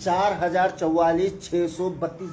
4044,632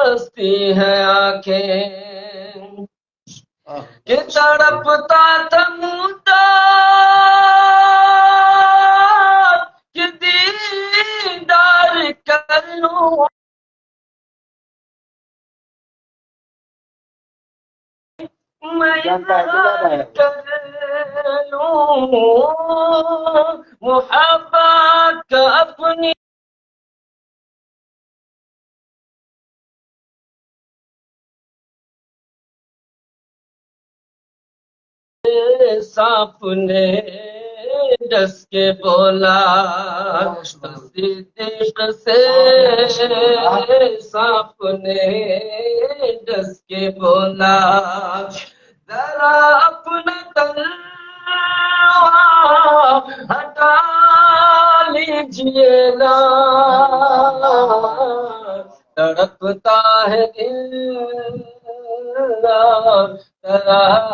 ترستی ہے آنکھیں کہ تڑپتا تھا مدعا کہ دیدار کر لوں میں اظہار کر لوں محبت کا اپنی سانپ نے ڈس کے بولا صدیق سے سانپ نے ڈس کے بولا ذرا اپنا تلوار ہٹا لیجیے نا تڑپتا ہے دل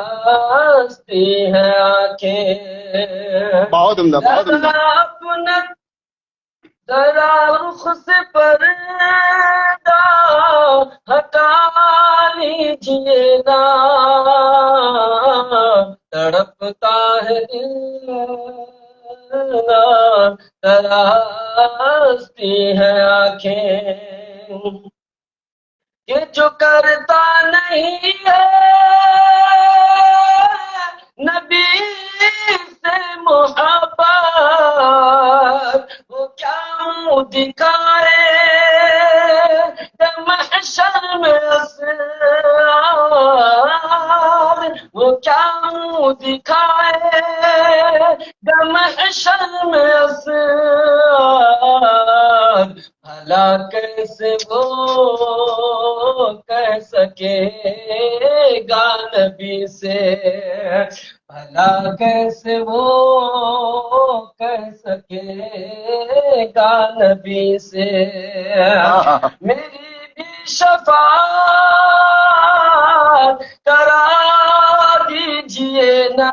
ترستی ہے آنکھیں بہت عمدہ، بہت عمدہ. اپنا ذرا رخ سے پردہ ہٹا لیجیے نا تڑپتا ہے دل ترستی ہے آنکھیں کہ جو کرتا نہیں ہے نبی سے محبت وہ کیا منہ دکھائے کہ محشر میں اسرار وہ کیا منہ دکھائے کہ محشر میں اسرار بھلا کیسے وہ کہہ سکے گا نبی سے بھلا کیسے وہ کہہ سکے گا نبی سے میری بھی شفاعت کرا دیجیے نا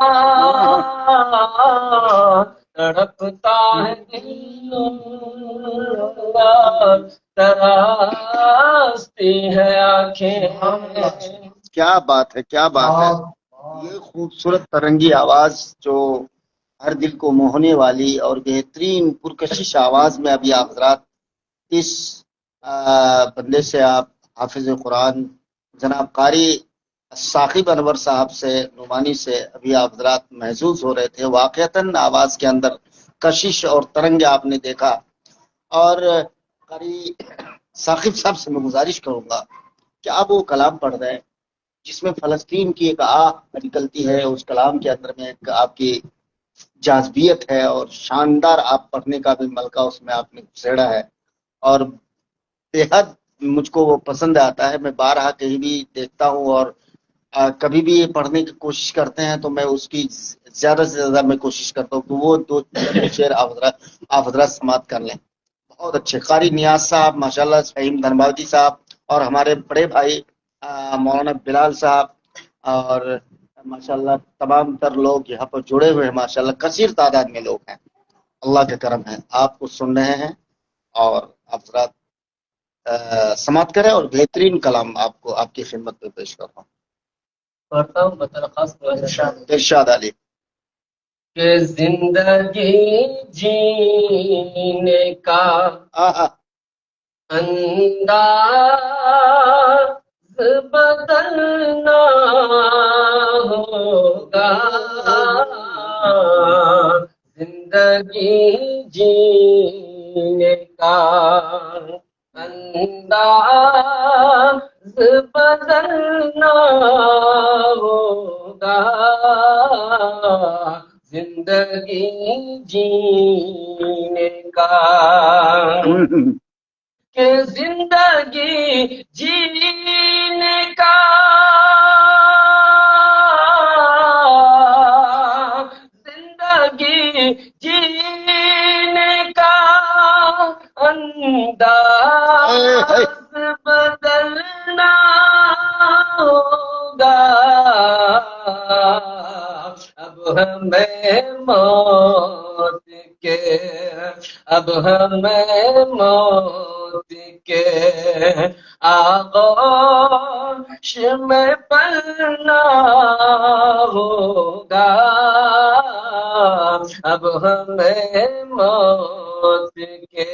تڑپتا ہے دل ترستی ہے آنکھیں کیا بات ہے، کیا بات ہے. یہ خوبصورت ترنگی آواز جو ہر دل کو موہنے والی اور بہترین پرکشش آواز میں ابھی آپ حضرات اس بندے سے آپ حافظ قرآن جناب قاری ثاقب انور صاحب سے نعمانی سے ابھی آپ حضرات محسوس ہو رہے تھے. واقعتاً آواز کے اندر کشش اور ترنگ آپ نے دیکھا. اور قاری ثاقب صاحب سے میں گزارش کروں گا کہ آپ وہ کلام پڑھ رہے ہیں جس میں فلسطین کی ایک آہ نکلتی ہے، اس کلام کے اندر میں ایک آپ کی جاذبیت ہے اور شاندار آپ پڑھنے کا بھی ملکہ اس میں آپ نے گھسیڑا ہے اور بے حد مجھ کو وہ پسند آتا ہے. میں بارہا کہیں بھی دیکھتا ہوں اور کبھی بھی یہ پڑھنے کی کوشش کرتے ہیں تو میں اس کی زیادہ سے زیادہ میں کوشش کرتا ہوں کہ وہ دو شعر آپ حضرات سماعت کر لیں. بہت اچھے قاری نیاز صاحب، ماشاءاللہ فہیم دھنباجی صاحب اور ہمارے بڑے بھائی مولانا بلال صاحب اور ماشاءاللہ تمام تر لوگ یہاں پر جڑے ہوئے ہیں. ماشاءاللہ کثیر تعداد میں لوگ ہیں. اللہ کا کرم ہے. آپ کو سن رہے ہیں اور آپ حضرات سماعت کریں اور بہترین کلام آپ کو آپ کی خدمت میں پیش کر رہا ہوں. پڑھتا ہوں بدرخواست ارشاد علی. کہ زندگی جینے کا انداز بدلنا ہوگا زندگی جینے کا انداز بدلنا ہوگا زندگی جینے کا کہ زندگی جینے کا زندگی جینے کا انداز بدلنا ہوگا اب ہمیں موت کے اب ہمیں موت کے آغوش میں پلنا ہوگا اب ہمیں موت کے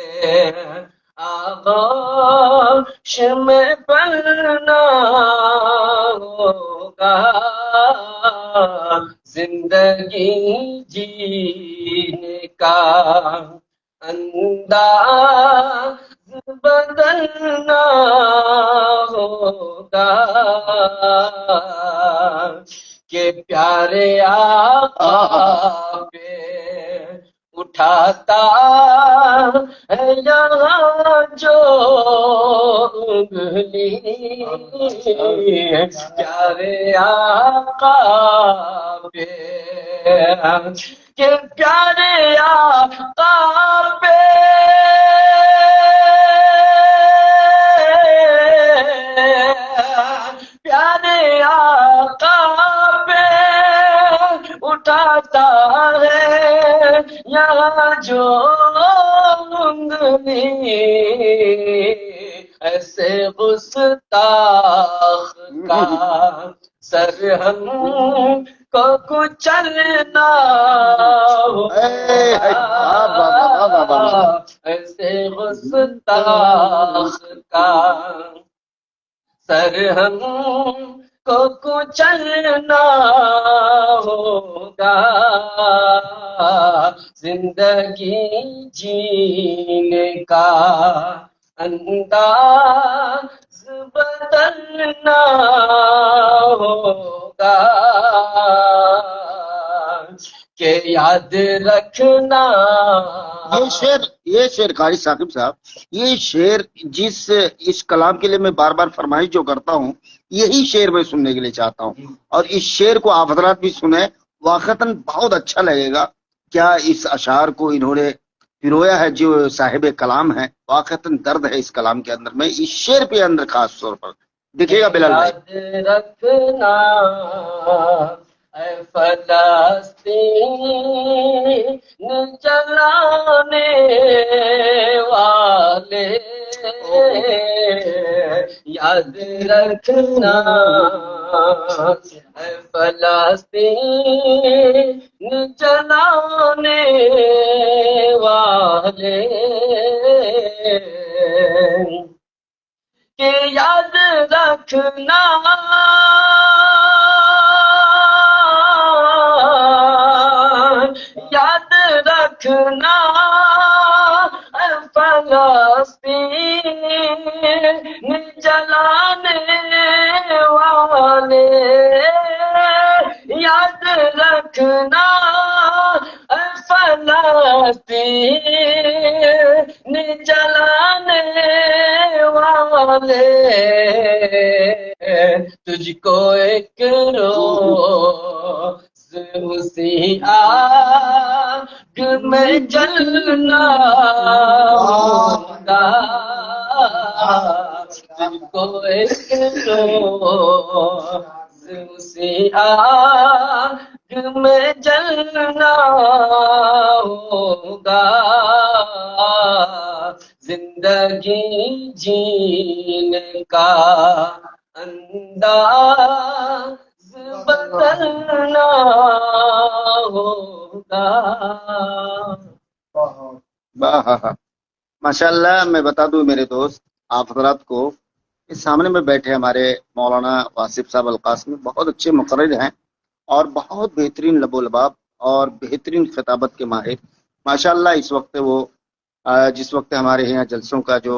آغوش میں پلنا ہوگا زندگی جینے کا انداز بدلنا ہوگا کہ پیارے آقا پہ اٹھاتا ہے یہاں جو انگلی پیارے آقا پہ کہ پیارے آقا پہ پیارے آقا پہ اٹھاتا ہے یہاں جو انگلی ایسے گستاخ کا سر ہم کو کچلنا ہوگا ایسے گستاخ کا سر ہم کو کچلنا ہوگا زندگی جینے کا انداز بدلنا ہوگا کہ یاد رکھنا یہ شعر قاری ثاقب صاحب، یہ شعر اس کلام کے لیے میں بار بار فرمائش جو کرتا ہوں، یہی شعر میں سننے کے لیے چاہتا ہوں، اور اس شعر کو آپ حضرات بھی سنیں، واقعتاً بہت اچھا لگے گا۔ کیا اس اشعار کو انہوں نے پرویا ہے جو صاحب کلام ہے، واقعتاً درد ہے اس کلام کے اندر، میں اس شعر پہ اندر خاص طور پر دیکھیے گا بلال بھائی۔ یاد رکھنا اے فلسطین جلانے والے، یاد رکھنا اے فلسطین جلانے والے کہ یاد رکھنا یاد رکھنا اے فلسطین جلانے والے، یاد رکھنا اے فلسطین جلانے والے، تجھ کو ایک روز اسی آگ میں جلنا ہوگا، تجھ کو ایک روز اسی آگ میں جلنا ہوگا زندگی جینے کا انداز بدلنا ہوگا۔ ماشاء اللہ، میں بتا دوں میرے دوست آپ حضرات کو، اس سامنے میں بیٹھے ہمارے مولانا واصف صاحب القاسمی بہت اچھے مقرر ہیں اور بہت بہترین لب و لباب اور بہترین خطابت کے ماہر ماشاء اللہ۔ اس وقت وہ جس وقت ہمارے یہاں جلسوں کا جو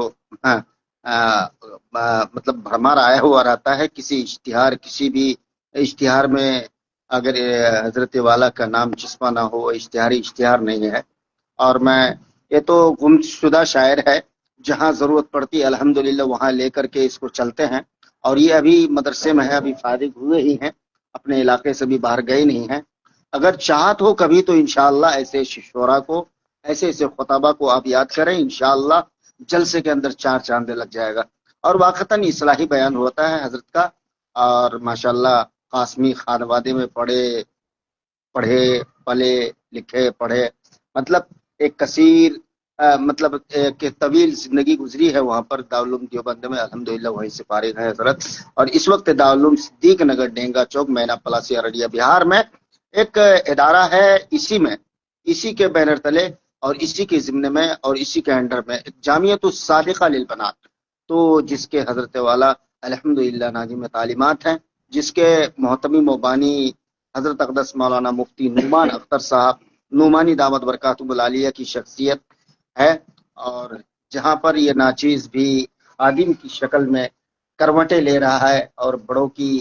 مطلب بھرمار آیا ہوا رہتا ہے، کسی بھی اشتہار میں اگر حضرت والا کا نام چسپاں نہ ہو، اشتہار نہیں ہے۔ اور میں یہ تو گمشدہ شاعر ہے، جہاں ضرورت پڑتی ہے الحمدللہ وہاں لے کر کے اس کو چلتے ہیں، اور یہ ابھی مدرسے میں ہے، ابھی فارغ ہوئے ہی ہیں، اپنے علاقے سے بھی باہر گئے نہیں ہیں۔ اگر چاہت ہو کبھی تو انشاءاللہ ایسے شعراء کو، ایسے خطابہ کو آپ یاد کریں، انشاءاللہ جلسے کے اندر چار چاندے لگ جائے گا۔ اور واقعتاً اصلاحی بیان ہوتا ہے حضرت کا، اور ماشاءاللہ قاسمی خانوادے میں پڑھے پلے لکھے پڑھے، مطلب ایک کثیر مطلب کہ طویل زندگی گزری ہے وہاں پر دارالعلوم دیوبند میں، الحمدللہ وہیں سے فارغ ہیں حضرت. اور اس وقت دارالعلوم صدیق نگر ڈینگا چوک مینا پلاسی ارریہ بہار میں ایک ادارہ ہے، اسی کے بینر تلے اور اسی کے ضمن میں اور اسی کے انڈر میں ایک جامعۃ الصادقہ للبنات، تو جس کے حضرت والا الحمدللہ ناظم تعلیمات ہیں، جس کے محتمم و بانی حضرت اقدس مولانا مفتی نعمان اختر صاحب نعمانی دامت برکاتہ العالیہ کی شخصیت ہے، اور جہاں پر یہ ناچیز بھی آدم کی شکل میں کروٹیں لے رہا ہے اور بڑوں کی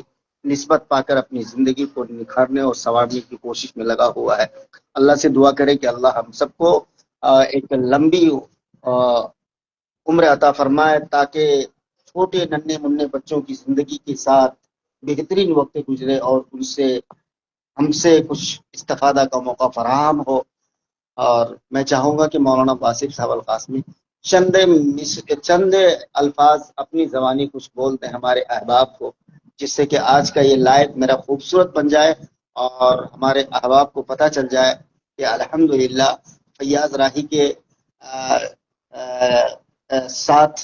نسبت پا کر اپنی زندگی کو نکھارنے اور سنوارنے کی کوشش میں لگا ہوا ہے. اللہ سے دعا کرے کہ اللہ ہم سب کو ایک لمبی عمر عطا فرمائے، تاکہ چھوٹے ننھے منھے بچوں کی زندگی کے ساتھ بہترین وقت گزرے اور ان سے ہم سے کچھ استفادہ کا موقع فراہم ہو. اور میں چاہوں گا کہ مولانا واصف صاحب القاسمی چند الفاظ اپنی زبانی کچھ بول دیں ہمارے احباب کو، جس سے کہ آج کا یہ لائیو میرا خوبصورت بن جائے اور ہمارے احباب کو پتہ چل جائے کہ الحمدللہ فیاض راہی کے ساتھ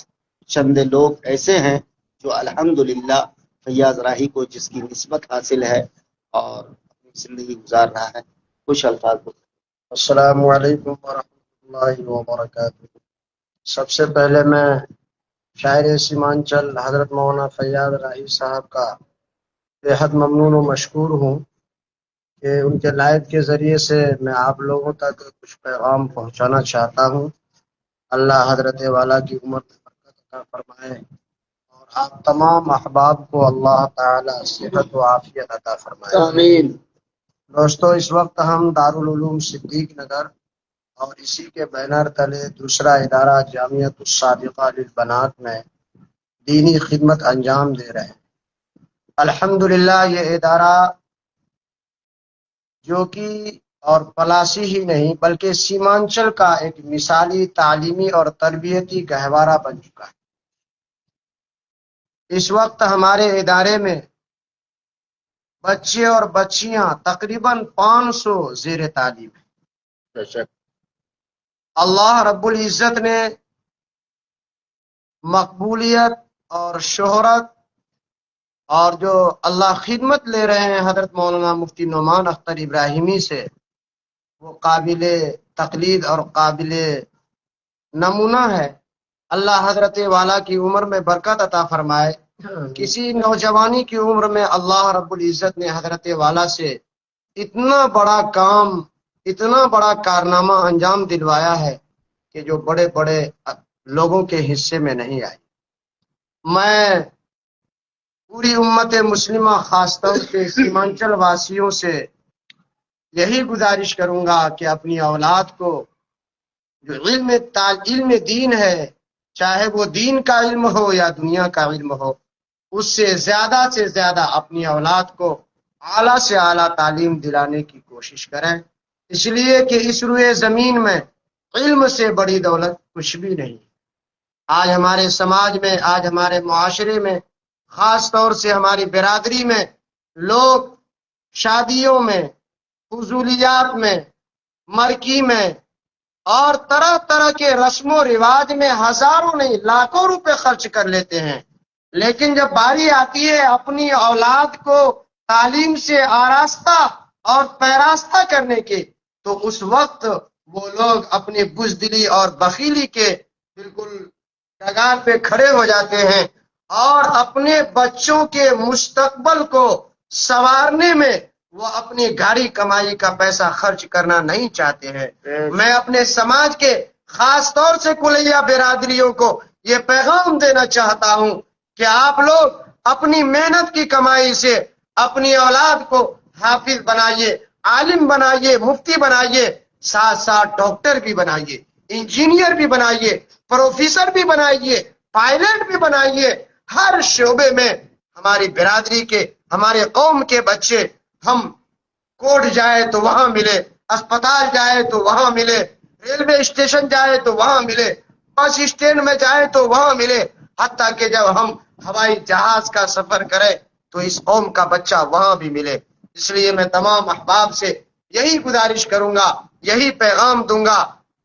چند لوگ ایسے ہیں جو الحمدللہ فیاض راہی کو جس کی نسبت حاصل ہے اور اپنی زندگی گزار رہا ہے. کچھ الفاظ بول. السلام علیکم ورحمۃ اللہ وبرکاتہ. سب سے پہلے میں شاعر سیمانچل حضرت مولانا فیاض راہی صاحب کا بےحد ممنون و مشکور ہوں کہ ان کے لائیو کے ذریعے سے میں آپ لوگوں تک کچھ پیغام پہنچانا چاہتا ہوں. اللہ حضرت والا کی عمر میں برکت عطا فرمائے اور آپ تمام احباب کو اللہ تعالی صحت و عافیت عطا فرمائے. آمین. دوستو، اس وقت ہم دارالعلوم صدیق نگر اور اسی کے بینر تلے دوسرا ادارہ جامعۃ الصادقہ للبنات میں دینی خدمت انجام دے رہے ہیں. الحمدللہ یہ ادارہ جو کہ اور پلاسی ہی نہیں بلکہ سیمانچل کا ایک مثالی تعلیمی اور تربیتی گہوارہ بن چکا ہے. اس وقت ہمارے ادارے میں بچے اور بچیاں تقریباً 500 زیر تعلیم ہیں. اللہ رب العزت نے مقبولیت اور شہرت اور جو اللہ خدمت لے رہے ہیں حضرت مولانا مفتی نعمان اختر ابراہیمی سے، وہ قابل تقلید اور قابل نمونہ ہے. اللہ حضرت والا کی عمر میں برکت عطا فرمائے. کسی نوجوانی کی عمر میں اللہ رب العزت نے حضرت والا سے اتنا بڑا کام، اتنا بڑا کارنامہ انجام دلوایا ہے کہ جو بڑے بڑے لوگوں کے حصے میں نہیں آئی. میں پوری امت مسلمہ خاص طور سے سیمانچل واسیوں سے یہی گزارش کروں گا کہ اپنی اولاد کو جو علم دین ہے، چاہے وہ دین کا علم ہو یا دنیا کا علم ہو، اس سے زیادہ اپنی اولاد کو اعلیٰ سے اعلیٰ تعلیم دلانے کی کوشش کریں، اس لیے کہ اس روئے زمین میں علم سے بڑی دولت کچھ بھی نہیں. آج ہمارے سماج میں، آج ہمارے معاشرے میں، خاص طور سے ہماری برادری میں لوگ شادیوں میں، فضولیات میں، مرکی میں اور طرح طرح کے رسم و رواج میں ہزاروں نہیں لاکھوں روپے خرچ کر لیتے ہیں، لیکن جب باری آتی ہے اپنی اولاد کو تعلیم سے آراستہ اور پیراستہ کرنے کے، تو اس وقت وہ لوگ اپنی بزدلی اور بخیلی کے بالکل ڈگار پہ کھڑے ہو جاتے ہیں اور اپنے بچوں کے مستقبل کو سنوارنے میں وہ اپنی گاڑی کمائی کا پیسہ خرچ کرنا نہیں چاہتے ہیں. میں اپنے سماج کے خاص طور سے کلیہ برادریوں کو یہ پیغام دینا چاہتا ہوں کہ آپ لوگ اپنی محنت کی کمائی سے اپنی اولاد کو حافظ بنائیے، عالم بنائیے، مفتی بنائیے، ساتھ ساتھ ڈاکٹر بھی بنائیے، انجینئر بھی بنائیے، پروفیسر بھی بنائیے، پائلٹ بھی بنائیے. ہر شعبے میں ہماری برادری کے، ہمارے قوم کے بچے، ہم کوٹ جائے تو وہاں ملے، اسپتال جائے تو وہاں ملے، ریلوے اسٹیشن جائے تو وہاں ملے، بس اسٹینڈ میں جائے تو وہاں ملے، حتیٰ کہ جب ہم ہوائی جہاز کا سفر کریں تو اس قوم کا بچہ وہاں بھی ملے. اس لیے میں تمام احباب سے یہی گزارش کروں گا، یہی پیغام دوں گا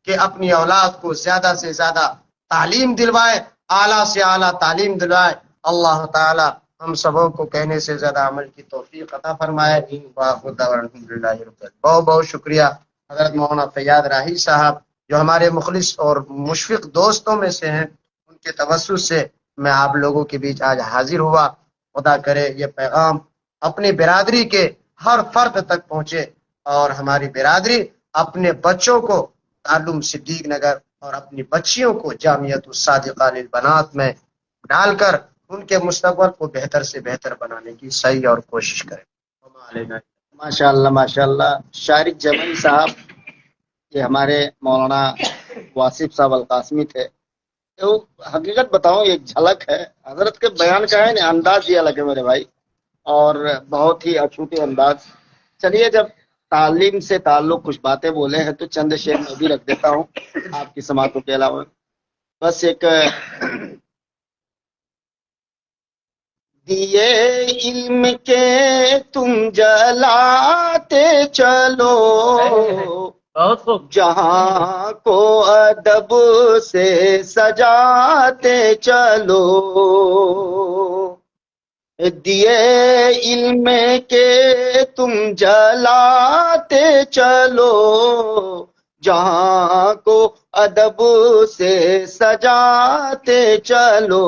کہ اپنی اولاد کو زیادہ سے زیادہ تعلیم دلوائے، اعلیٰ سے اعلیٰ تعلیم دلوائے۔ اللہ تعالی ہم سبوں کو کہنے سے زیادہ عمل کی توفیق عطا فرمائے۔ وآخر دعوانا الحمدللہ رب العالمین۔ بہت بہت شکریہ حضرت مولانا فیاض راہی صاحب، جو ہمارے مخلص اور مشفق دوستوں میں سے ہیں۔ ان کے توسط سے میں آپ لوگوں کے بیچ آج حاضر ہوا۔ خدا کرے یہ پیغام اپنی برادری کے ہر فرد تک پہنچے، اور ہماری برادری اپنے بچوں کو تعلم صدیق نگر اور اپنی بچیوں کو جامعۃ الصادقہ للبنات میں ڈال کر ان کے مستقبل کو بہتر سے بہتر بنانے کی صحیح اور کوشش کرے۔ ماشاء اللہ ماشاء اللہ۔ شارق جمعی صاحب یہ ہمارے مولانا واصف صاحب القاسمی تھے۔ تو حقیقت بتاؤں ایک جھلک ہے حضرت کے بیان کا، ہے نا، انداز یہ الگ ہے میرے بھائی، اور بہت ہی اچھوتے انداز۔ چلیے، جب تعلیم سے تعلق کچھ باتیں بولے ہیں تو چند شعر میں بھی رکھ دیتا ہوں آپ کی سماعتوں کے علاوہ۔ بس ایک دیے علم کے تم جلاتے چلو، جہاں کو ادب سے سجاتے چلو، دیے علم کے تم جلاتے چلو، جہاں کو ادب سے سجاتے چلو،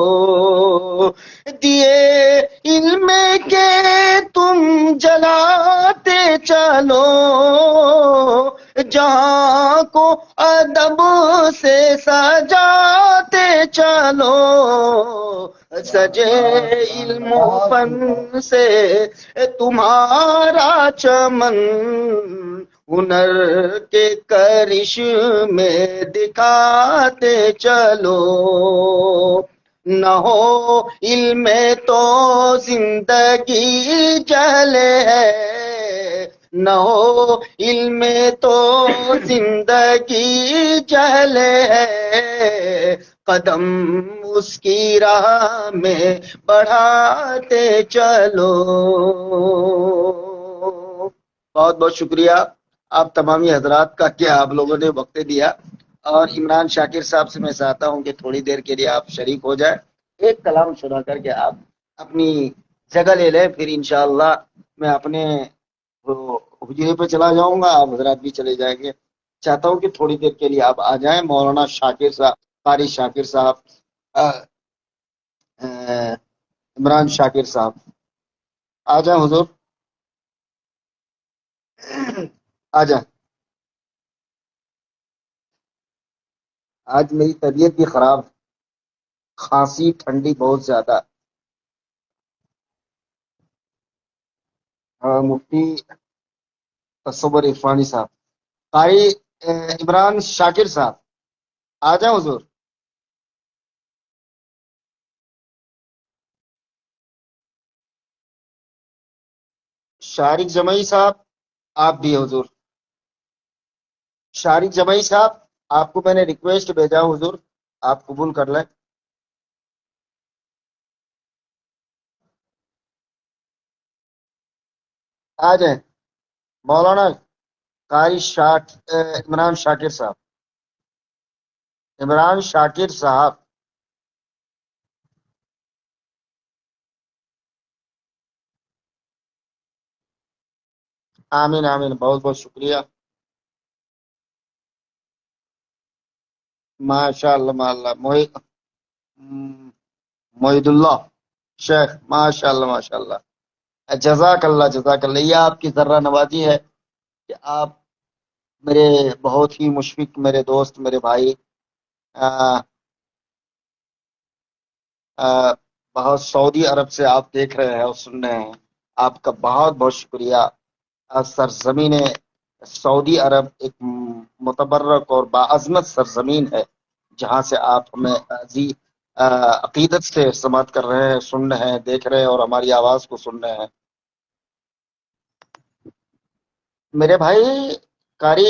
دیے علم کے تم جلاتے چلو، جہاں کو ادب سے سجاتے چلو، سجے علم و فن سے تمہارا چمن، ہنر کے کرش میں دکھاتے چلو، نہ ہو علم تو زندگی جلے ہے، نہ ہو علم تو زندگی جلے ہے، قدم اس کی راہ میں بڑھاتے چلو۔ بہت بہت شکریہ آپ تمامی حضرات کا کہ آپ لوگوں نے وقت دیا، اور عمران شاکر صاحب سے میں چاہتا ہوں کہ تھوڑی دیر کے لیے آپ شریک ہو جائیں، ایک کلام سنا کر کے آپ اپنی جگہ لے لیں، پھر انشاءاللہ میں اپنے حجرے پہ چلا جاؤں گا، آپ حضرات بھی چلے جائیں گے۔ چاہتا ہوں کہ تھوڑی دیر کے لیے آپ آ جائیں۔ مولانا شاکر صاحب، قاری شاکر صاحب، عمران شاکر صاحب آ جائیں حضور، آ جائیں۔ آج میری طبیعت بھی خراب، کھانسی ٹھنڈی بہت زیادہ۔ مفتی تصور عرفانی صاحب، قاری عمران شاکر صاحب آ جائیں حضور۔ شارق جمعی صاحب آپ بھی حضور۔ شارق جمعی صاحب آپ کو میں نے ریکویسٹ بھیجا حضور، آپ قبول کر لیں۔ آ جائیں مولانا قاری عمران شاکر صاحب، عمران شاکر صاحب۔ آمین آمین، بہت بہت شکریہ۔ ماشاء اللہ ماشاء اللہ، محید اللہ شیخ، ماشاء اللہ ماشاء اللہ، جزاک اللہ جزاک اللہ۔ یہ آپ کی ذرہ نوازی ہے کہ آپ میرے بہت ہی مشفق میرے دوست، میرے بھائی، بہت سعودی عرب سے آپ دیکھ رہے ہیں اور سن رہے ہیں، آپ کا بہت بہت شکریہ۔ سرزمین سعودی عرب ایک متبرک اور باعظمت سرزمین ہے، جہاں سے آپ ہمیں عقیدت سے سماعت کر رہے ہیں، سن رہے ہیں، دیکھ رہے ہیں، اور ہماری آواز کو سن رہے ہیں۔ میرے بھائی قاری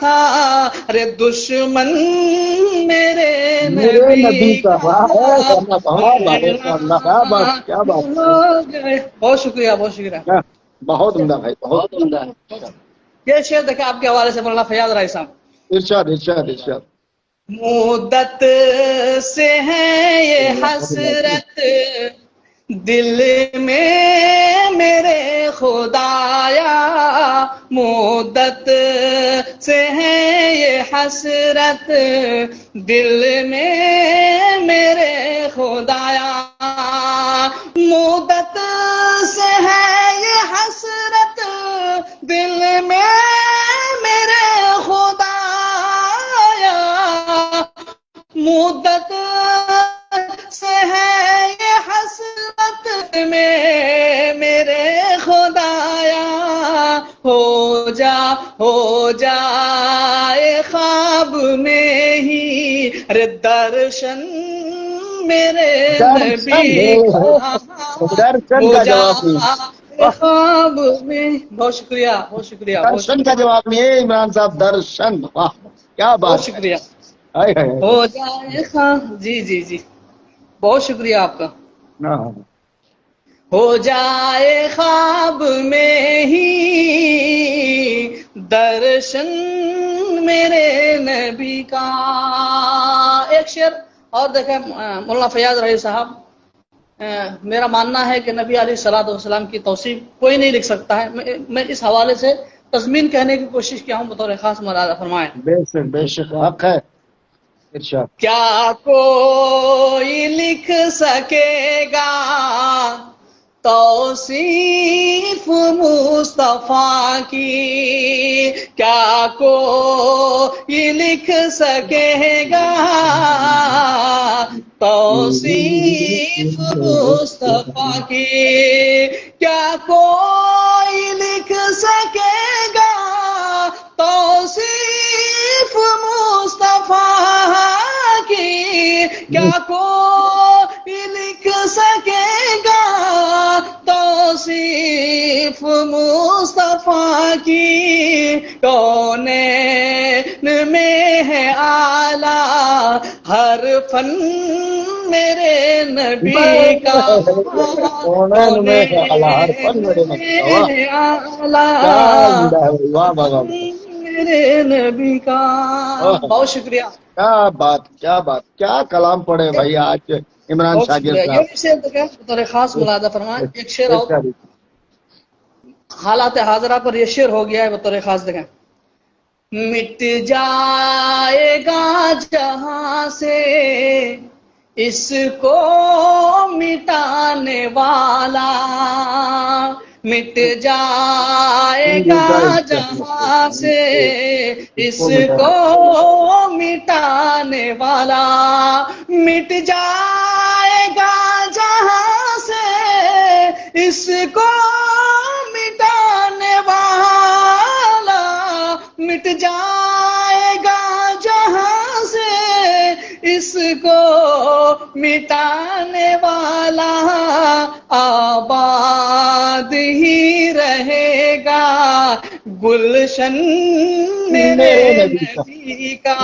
تھا ارے دشمن میرے نبی کا بہت شکریہ بہت شکریہ بہت عمدہ بھائی بہت عمدہ. یہ شعر دیکھیں آپ کے حوالے سے مولانا فیاض رائی صاحب. ارشاد ارشاد ارشاد. مدت سے ہے یہ حسرت دل میں میرے خدایا مدت سے ہے یہ حسرت دل میں میرے خدایا مدت سے ہے یہ حسرت دل میں میرے خدایا مدت سے ہے یہ حسرت میں میرے خدایا ہو جائے خواب میں ہی ارے درشن میرے نبی کا درشن کا جواب نہیں. خواب میں. بہت شکریہ بہت شکریہ درشن کا جواب نہیں ہے عمران صاحب. درشن. واہ کیا بات. بہت شکریہ. ہو جائے جی جی جی بہت شکریہ آپ کا. ہو جائے خواب میں ہی درشن میرے نبی کا. ایک شعر اور دیکھیں مولانا فیاض رحی صاحب. میرا ماننا ہے کہ نبی علیہ الصلوۃ والسلام کی توصیف کوئی نہیں لکھ سکتا ہے. میں اس حوالے سے تضمین کہنے کی کوشش کیا ہوں بطور خاص ملاحظہ فرمائیں. بے شک حق ہے. ارشاد. کیا کوئی لکھ سکے گا توصیف مصطفیٰ کی کیا کوئی لکھ سکے گا توصیف مصطفیٰ کی کیا کوئی لکھ سکے گا توصیف مصطفیٰ کی کیا کوئی لکھ سکے گا توصیف مصطفیٰ کی کونین میں ہے اعلیٰ ہر فن میرے نبی کا کونین میں ہے اعلیٰ میرے نبی کا. بہت شکریہ. کیا بات کیا بات کیا کلام پڑے بھائی آج عمران شاگرد صاحب. یہ شعر دیکھیں بطور خاص ملاحظہ فرمائیں. ایک شعر اور حالات حاضرہ پر یہ شعر ہو گیا ہے بطور خاص. دیکھیں مٹ جائے گا جہاں سے اس کو مٹانے والا مٹ جائے گا جہاں سے اس کو مٹانے والا مٹ جائے گا جہاں سے اس کو مٹانے والا مٹ جائے گا جہاں سے اس کو مٹانے والا آباد ہی رہے گا گلشن میرے نبی کا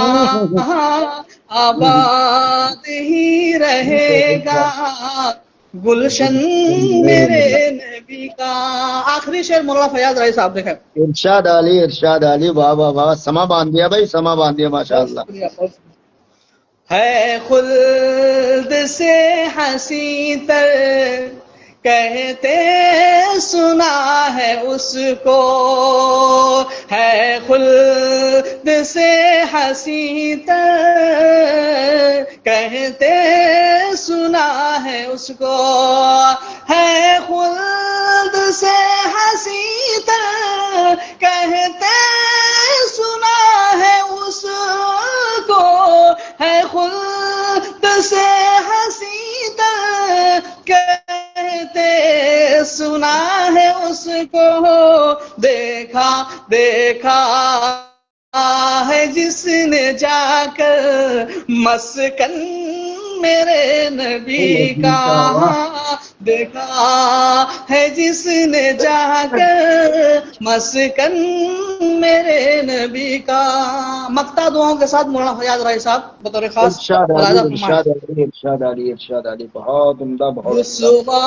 آباد ہی رہے گا گلشن میرے نبی کا. آخری شعر مولانا فیاض رائی صاحب دیکھیں. ارشاد علی واہ واہ واہ. سما باندھ دیا بھائی سما باندھ دیا ماشاءاللہ. ہے خلد سے حسین تر کہتے سنا ہے اس کو ہے خلد سے حسین تر کہتے سنا ہے اس کو ہے خلد سے حسین تر کہتے سنا ہے اس کو ہے خلد سے حسین تر کہتے سنا ہے اس کو دیکھا ہے جس نے جا کر مسکن میرے نبی کا دیکھا ہے جس نے جا کر مسکن میرے نبی کا مقطع دعاؤں کے ساتھ مولانا فیاض رائی صاحب بطور خاص ارشاد ملاحظہ علی فرمائیں. ارشاد علی ارشاد علی ارشاد علی، بہت عمدہ بہت عمدہ. رسوا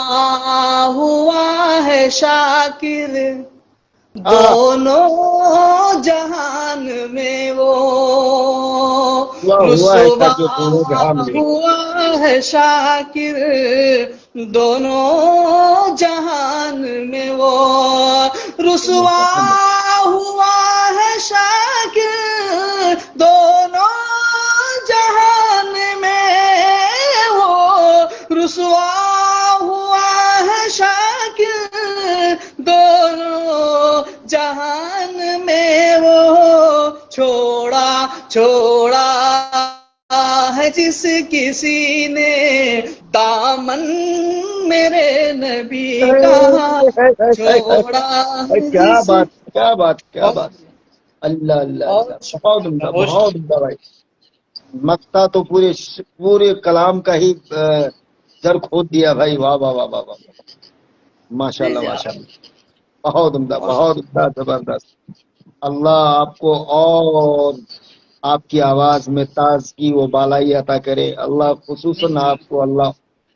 ہوا ہے شاکر ہاں دونوں جہان میں وہ، ہوا ہے رسوا تاکہ دونوں جہاں میں. ہوا ہے شاکر دونوں جہان میں وہ، رسوا ہوا ہے شاکر دونوں جہان میں وہ، رسوا ہوا ہے شاکر دونوں جہان میں وہ، چھوڑا ہے جس کسی نے دامن میرے نبی کا، چھوڑا ہے کیا جس. بات کیا بات کیا بہت بات. اللہ اللہ اللہ، بہت بہت عمدہ بہت بہت عمدہ بھائی. مکتا تو پورے کلام کا ہی جڑ کھود دیا بھائی. واہ واہ واہ واہ واہ، ماشاء جی اللہ جی ماشاء اللہ، بہت عمدہ بہت بہت عمدہ زبردست. اللہ آپ کو اور آپ کی آواز میں تازگی و بالائی عطا کرے. اللہ خصوصاً آپ کو اللہ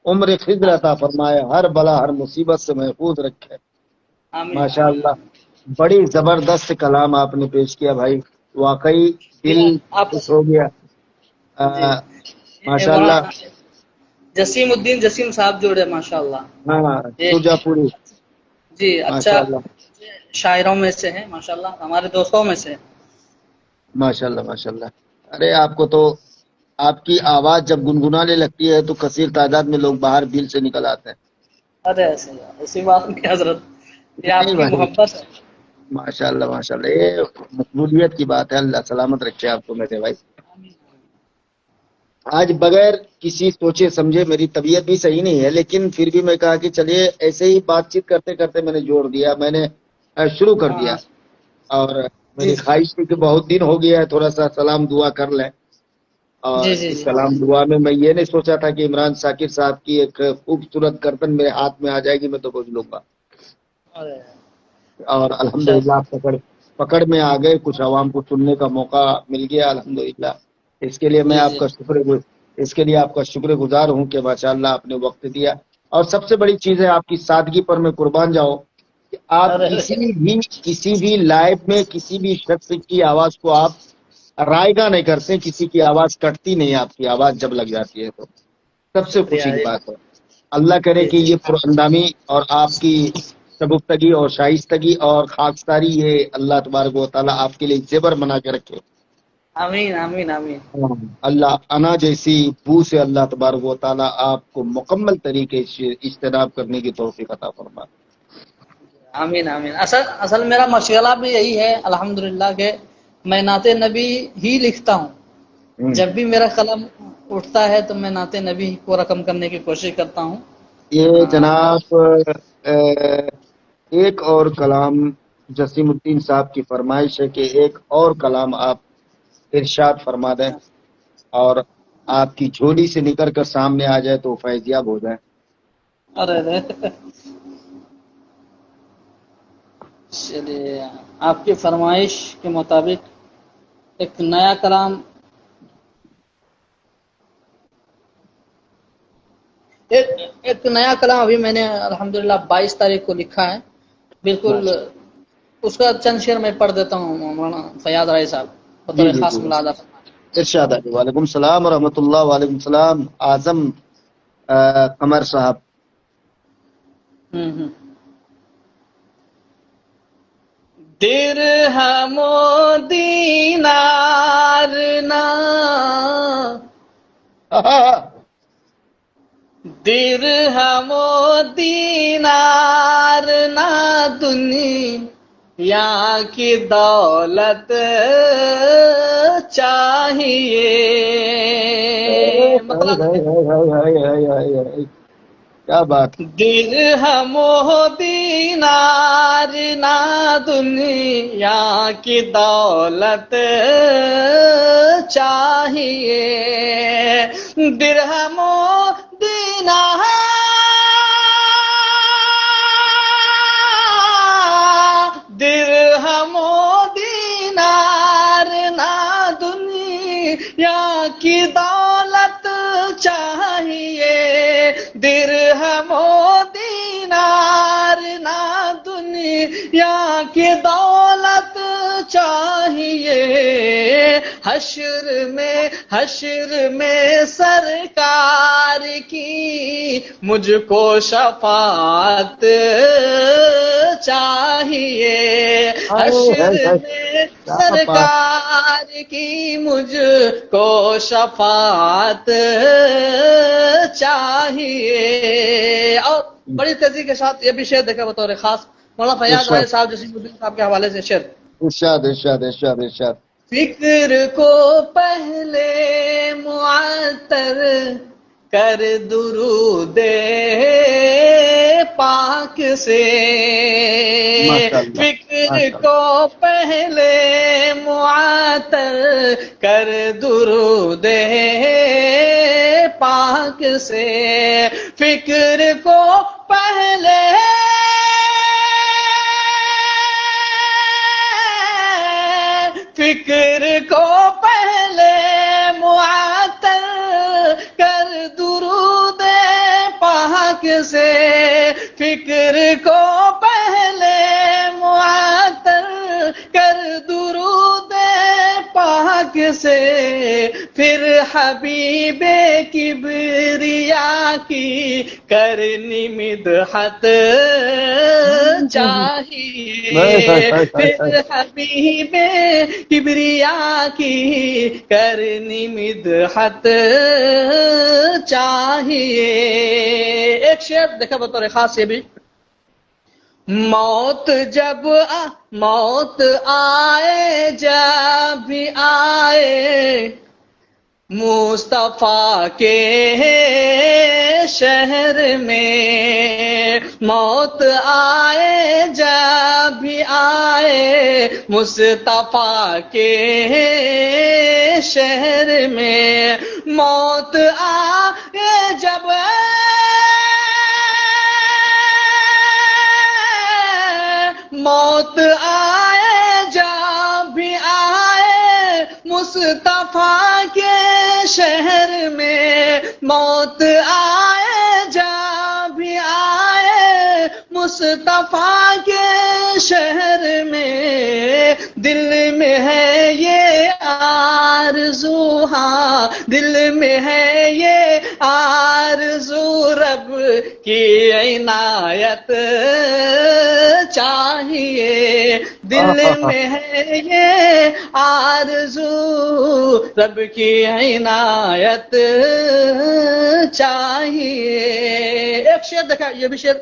عمر خضر عطا فرمائے، ہر بلا ہر مصیبت سے محفوظ رکھے. آمین ماشاء آمین. اللہ، بڑی زبردست کلام آپ نے پیش کیا بھائی، واقعی جی دل آپ خوش ہو گیا. جی ماشاء اللہ. جسیم الدین جسیم صاحب جوڑے ماشاء اللہ. ہاں یہ سوجا پوری. جی اچھا ماشاء اللہ شاعروں میں سے ہیں ماشاء اللہ، ہمارے دوستوں میں سے. ماشاء اللہ ماشاء اللہ. ارے آپ کو تو آپ کی آواز جب گنگنانے لگتی ہے تو کثیر تعداد میں لوگ باہر بھیل سے نکل آتے ہیں. ارے ایسی بات نہیں حضرت، یہ آپ نہیں کی بھائی، محبت ہے. ماشاء اللہ ماشاء اللہ، یہ مقبولیت کی بات ہے. اللہ سلامت رکھے آپ کو میرے بھائی. آج بغیر کسی سوچے سمجھے، میری طبیعت بھی صحیح نہیں ہے لیکن پھر بھی میں کہا کہ چلیے ایسے ہی بات چیت کرتے کرتے میں نے جوڑ دیا، میں نے شروع کر ہاں دیا. ہاں اور جی میری خواہش تھی کہ بہت دن ہو گیا ہے، تھوڑا سا سلام دعا کر لیں. اور جی جی اس جی. سلام دعا میں یہ نہیں سوچا تھا کہ عمران شاکر صاحب کی ایک خوبصورت گردن میرے ہاتھ میں آ جائے گی، میں تو بوجھ لوں گا. ارے اور اچھا. الحمدللہ پکڑ میں آ گئے، کچھ عوام کو سننے کا موقع مل گیا الحمدللہ. اس کے لیے میں جی آپ جی کا شکر گزار ہوں کہ ماشاءاللہ آپ نے وقت دیا. اور سب سے بڑی چیز ہے آپ کی سادگی پر میں قربان جاؤں کہ آپ ارے کسی بھی لائف میں کسی بھی شخص کی آواز کو آپ رائے گا نہیں کرتے، کسی کی آواز کٹتی نہیں، آپ کی آواز جب لگ جاتی ہے تو سب سے شکریہ خوشی کی جی بات ہے. اللہ کرے جی کہ جی. یہ پراندامی اور آپ کی شگفتگی اور شائستگی اور خاکساری یہ اللہ تبارک و تعالیٰ آپ کے لیے زیور بنا کے رکھے. آمین آمین آمین. اللہ انا جیسی بو سے اللہ تبارک و تعالیٰ آپ کو مکمل طریقے سے اجتناب کرنے کی توفیق عطا فرمائے. آمین آمین. اصل میرا مشغلہ بھی یہی ہے الحمدللہ کہ میں نعت نبی ہی لکھتا ہوں. جب بھی میرا قلم اٹھتا ہے تو میں نعت نبی کو رقم کرنے کی کوشش کرتا ہوں. یہ جناب ایک اور کلام جسیم الدین صاحب کی فرمائش ہے کہ ایک اور کلام آپ ارشاد فرما دیں اور آپ کی جھولی سے نکل کر سامنے آ جائے تو فیضیاب ہو جائے. ارے چلیے آپ کی فرمائش کے مطابق ایک نیا کلام، ایک نیا کلام ابھی میں نے الحمدللہ 22 تاریخ کو لکھا ہے. بالکل اس کا چند شعر میں پڑھ دیتا ہوں مولانا فیاض رائی صاحب جی بطور جی خاص جی ملاحظہ. ارشاد ہے. وعلیکم السلام ورحمۃ اللہ. وعلیکم السلام اعظم قمر صاحب. درہم و دینار نہ، درہم و دینار نہ دنیا کی دولت چاہیے. مطلب کیا بات. درہم و دینار نہ دنیا کی دولت چاہیے. درہم و دینار، درہم و دینار دنیا کی دولت چاہیے، درہم و دینار نہ دنیا کی دولت چاہیے، حشر میں سرکار کی مجھ کو شفاعت چاہیے، حشر میں سرکار کی مجھ کو شفاعت چاہیے۔ اور بڑی تیزی کے ساتھ یہ بھی شعر دیکھا بطور خاص مولانا فیاض راہی صاحب جسیم الدین صاحب کے حوالے سے شعر۔ ارشاد ارشاد ارشاد ارشاد۔ فکر کو پہلے معطر کر درود پاک سے، فکر کو پہلے معطر کر درود پاک سے، فکر کو پہلے فکر کو پہلے معطر کر درود پاک سے، فکر کو پہلے معطر کر درود پاک سے، پھر حبیب کبریا کی کرنی مدحت چاہیے، پھر حبیب کبریا کی کرنی مدحت چاہیے۔ ایک شعر دیکھا بطور خاص یہ بھی، موت آئے جب بھی آئے مصطفیٰ کے شہر میں، موت آئے جب بھی آئے مصطفیٰ کے شہر میں، موت آئے جب موت آئے جب بھی آئے مصطفیٰ کے شہر میں، موت آئے جب بھی آئے مصطفیٰ کے شہر میں، دل میں ہے یہ آرزو، ہاں دل میں ہے یہ آرزو، رب کی عنایت چاہیے، دل میں ہے یہ آرزو، رب کی عنایت چاہیے۔ ایک شعر دیکھا یہ بھی شعر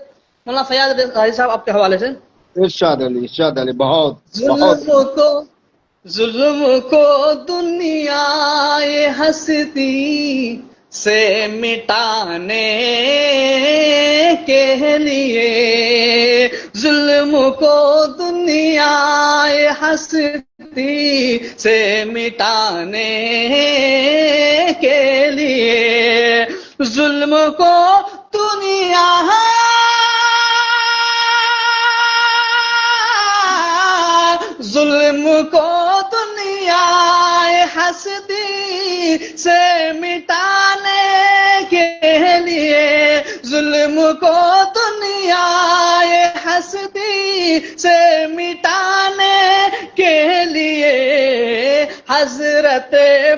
مولانا فیاض راہی صاحب آپ کے حوالے سے، ارشاد علی بہت ظلم کو دنیا ہستی سے مٹانے کے لیے، ظلم کو دنیا ہستی سے مٹانے کے لیے، ظلم کو دنیا ظلم کو دنیا ہستی سے مٹانے کے لیے، ظلم کو دنیا ہستی سے مٹانے کے لیے، حضرت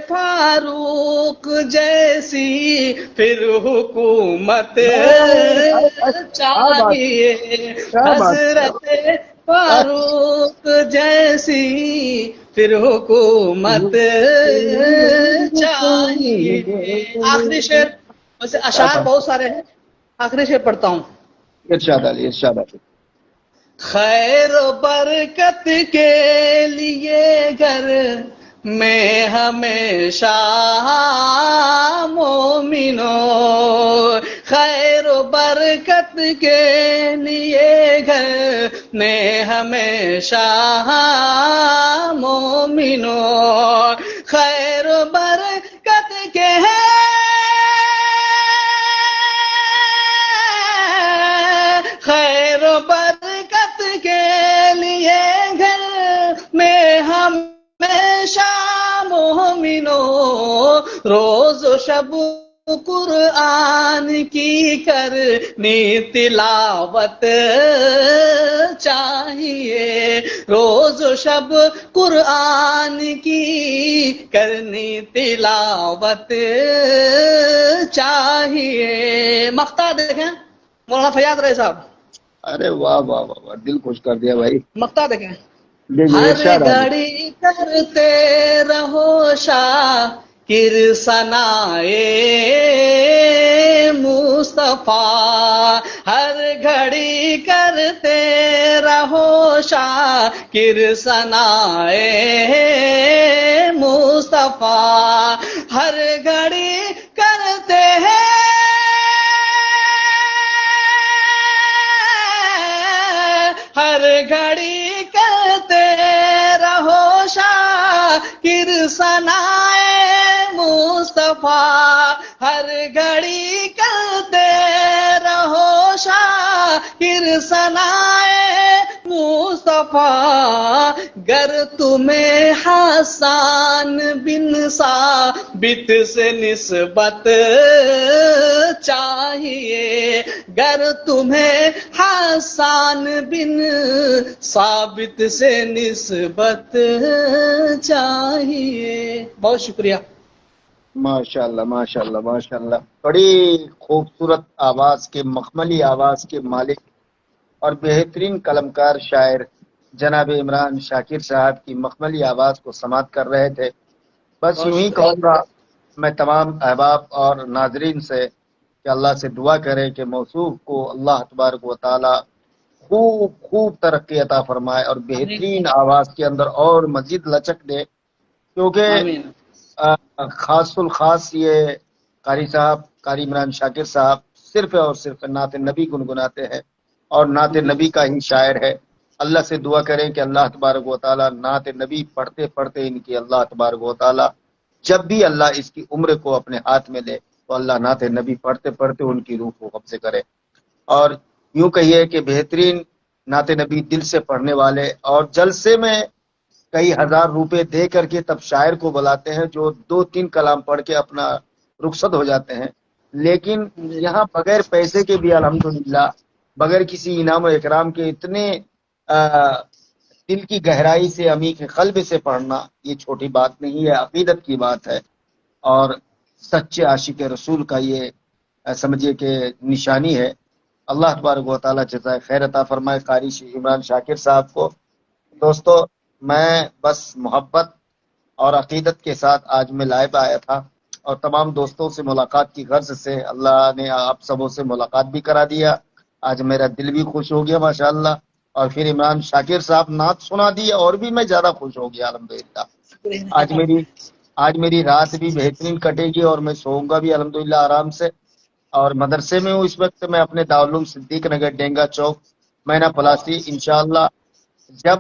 فاروق جیسی پھر حکومت چاہیے، حضرت فاروق جیسی پھر حکومت چاہیے۔ آخری شعر، ویسے اشعار بہت سارے ہیں، آخری شعر پڑھتا ہوں۔ ارشاد علی خیر و برکت کے لیے گھر میں ہمیشہ مومنوں، خیر و برکت کے لیے گھر میں ہمیشہ مومنوں، خیر و برکت کے خیر و برکت کے لیے گھر میں ہمیشہ مومنوں، روز و شب قرآن کی کرنی تلاوت چاہیے، روز و شب قرآن کی کرنی تلاوت چاہیے۔ مقطع دیکھیں مولانا فیاض رضی صاحب، ارے واہ واہ واہ واہ، دل خوش کر دیا بھائی۔ مقطع دیکھیں۔ جی جی ہر ارشاد آمین۔ گھڑی کرتے رہو شاکر ثنائے مصطفیٰ، ہر گھڑی کرتے رہو شاکر ثنائے مصطفیٰ، ہر گھڑی کرتے ہیں ہر گھڑی کرتے رہو شاکر ثنائے مصطفیٰ، ہر گھڑی کرتے رہو شاکر ثنائے مصطفیٰ، گر تمہیں حسان بن ثابت سے نسبت چاہیے، گر تمہیں حسان بن ثابت سے نسبت چاہیے۔ بہت شکریہ۔ ماشاء اللہ ماشاء اللہ ماشاء اللہ، بڑی خوبصورت آواز کے، مخملی آواز کے مالک اور بہترین قلمکار شاعر جناب عمران شاکر صاحب کی مخملی آواز کو سماعت کر رہے تھے۔ بس یوں ہی کہوں گا میں تمام احباب اور ناظرین سے کہ اللہ سے دعا کریں کہ موصوف کو اللہ تبارک و تعالی خوب خوب ترقی عطا فرمائے اور بہترین آواز کے اندر اور مزید لچک دے، کیونکہ آمین۔ خاص الخاص یہ قاری صاحب، قاری عمران شاکر صاحب صرف اور صرف نعت نبی گنگناتے ہیں اور نعت نبی کا ہی شاعر ہے۔ اللہ سے دعا کریں کہ اللہ تبارک و تعالی نعت نبی پڑھتے پڑھتے ان کی اللہ تبارک و تعالی جب بھی اللہ اس کی عمر کو اپنے ہاتھ میں لے تو اللہ نعت نبی پڑھتے پڑھتے ان کی روح کو قبضے کرے، اور یوں کہیے کہ بہترین نعت نبی دل سے پڑھنے والے، اور جلسے میں کئی ہزار روپے دے کر کے تب شاعر کو بلاتے ہیں جو 2-3 کلام پڑھ کے اپنا رخصت ہو جاتے ہیں، لیکن یہاں بغیر پیسے کے بھی الحمدللہ، بغیر کسی انعام و اکرام کے اتنے دل کی گہرائی سے، عمیق قلب سے پڑھنا یہ چھوٹی بات نہیں ہے، عقیدت کی بات ہے، اور سچے عاشق رسول کا یہ سمجھیے کہ نشانی ہے۔ اللہ تبارک و تعالی جزائے خیر عطا فرمائے قاری عمران شاکر صاحب کو۔ دوستو میں بس محبت اور عقیدت کے ساتھ آج میں لائیو آیا تھا، اور تمام دوستوں سے ملاقات کی غرض سے اللہ نے آپ سبوں سے ملاقات بھی کرا دیا۔ آج میرا دل بھی خوش ہو گیا ماشاءاللہ، اور پھر عمران شاکر صاحب نعت سنا دی اور بھی میں زیادہ خوش ہو گیا الحمدللہ۔ آج میری رات بھی بہترین کٹے گی اور میں سوؤں گا بھی الحمدللہ آرام سے، اور مدرسے میں ہوں اس وقت میں اپنے دارالعلوم صدیق نگر ڈینگا چوک مینا پلاسی۔ انشاءاللہ جب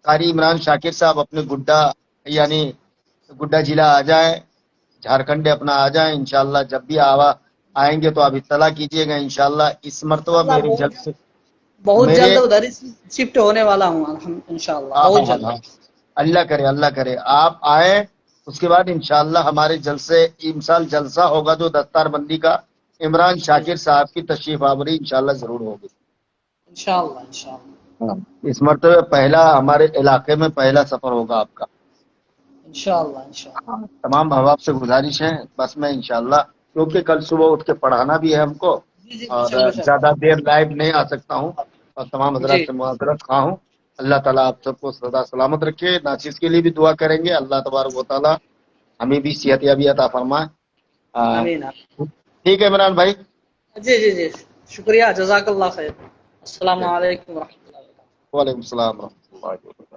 قاری عمران شاکر صاحب اپنے گڈا یعنی گڈا ضلع آ جائیں، جھارکھنڈ اپنا آ جائیں، انشاءاللہ جب بھی آئیں گے تو آپ اطلاع کیجئے گا انشاءاللہ۔ اس مرتبہ میری جلد سے بہت جلد ادھر شفٹ ہونے والا ہوں انشاءاللہ، بہت جلد۔ اللہ کرے اللہ کرے آپ آئیں، اس کے بعد انشاءاللہ ہمارے جلسے امسال جلسہ ہوگا جو دستار بندی کا، عمران شاکر صاحب کی تشریف آوری انشاءاللہ ضرور ہوگی انشاءاللہ۔ اس مرتبہ پہلا ہمارے علاقے میں پہلا سفر ہوگا آپ کا انشاءاللہ۔ تمام احباب سے گزارش ہے، بس میں انشاءاللہ کیونکہ کل صبح اٹھ کے پڑھانا بھی ہے ہم کو، اور زیادہ دیر لائیو نہیں آ سکتا ہوں، اور تمام حضرات سے معذرت خواہ ہوں۔ اللہ تعالیٰ آپ سب کو سدا سلامت رکھے، ناچیز کے لیے بھی دعا کریں گے، اللہ تبارک و تعالیٰ ہمیں بھی صحت یابی عطا فرمائے۔ ٹھیک ہے عمران بھائی، جی شکریہ، جزاک اللہ خیر۔ السلام علیکم ورحمۃ اللہ وبرکاتہ۔ وعلیکم السلام ورحمۃ اللہ وبرکاتہ۔